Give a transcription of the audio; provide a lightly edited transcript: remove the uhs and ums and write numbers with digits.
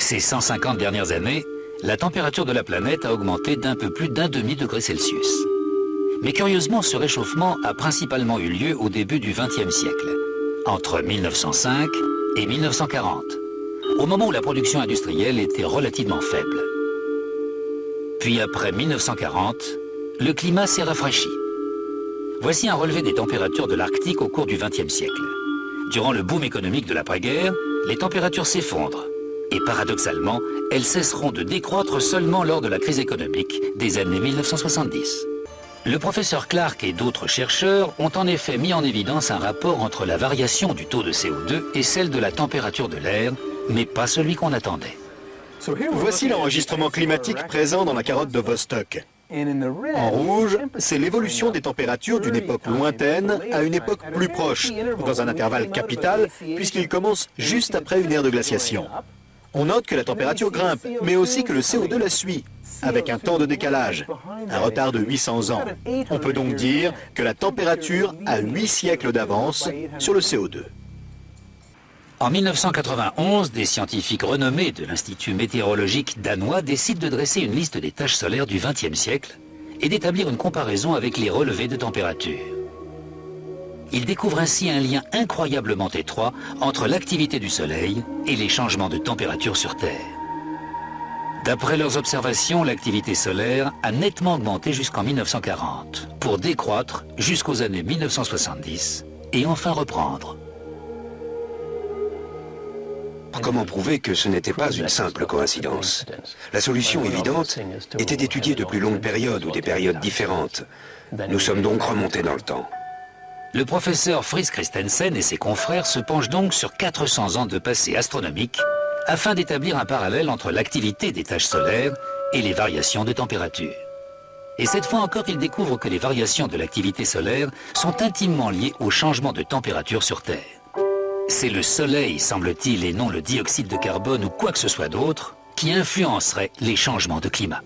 Ces 150 dernières années, la température de la planète a augmenté d'un peu plus d'un demi-degré Celsius. Mais curieusement, ce réchauffement a principalement eu lieu au début du XXe siècle, entre 1905 et 1940, au moment où la production industrielle était relativement faible. Puis après 1940, le climat s'est rafraîchi. Voici un relevé des températures de l'Arctique au cours du XXe siècle. Durant le boom économique de l'après-guerre, les températures s'effondrent. Et paradoxalement, elles cesseront de décroître seulement lors de la crise économique des années 1970. Le professeur Clark et d'autres chercheurs ont en effet mis en évidence un rapport entre la variation du taux de CO2 et celle de la température de l'air, mais pas celui qu'on attendait. Voici l'enregistrement climatique présent dans la carotte de Vostok. En rouge, c'est l'évolution des températures d'une époque lointaine à une époque plus proche, dans un intervalle capital, puisqu'il commence juste après une ère de glaciation. On note que la température grimpe, mais aussi que le CO2 la suit, avec un temps de décalage, un retard de 800 ans. On peut donc dire que la température a 8 siècles d'avance sur le CO2. En 1991, des scientifiques renommés de l'Institut météorologique danois décident de dresser une liste des taches solaires du XXe siècle et d'établir une comparaison avec les relevés de température. Ils découvrent ainsi un lien incroyablement étroit entre l'activité du Soleil et les changements de température sur Terre. D'après leurs observations, l'activité solaire a nettement augmenté jusqu'en 1940, pour décroître jusqu'aux années 1970 et enfin reprendre. Comment prouver que ce n'était pas une simple coïncidence? La solution évidente était d'étudier de plus longues périodes ou des périodes différentes. Nous sommes donc remontés dans le temps. Le professeur Fritz Christensen et ses confrères se penchent donc sur 400 ans de passé astronomique afin d'établir un parallèle entre l'activité des taches solaires et les variations de température. Et cette fois encore, ils découvrent que les variations de l'activité solaire sont intimement liées au changement de température sur Terre. C'est le Soleil, semble-t-il, et non le dioxyde de carbone ou quoi que ce soit d'autre, qui influencerait les changements de climat.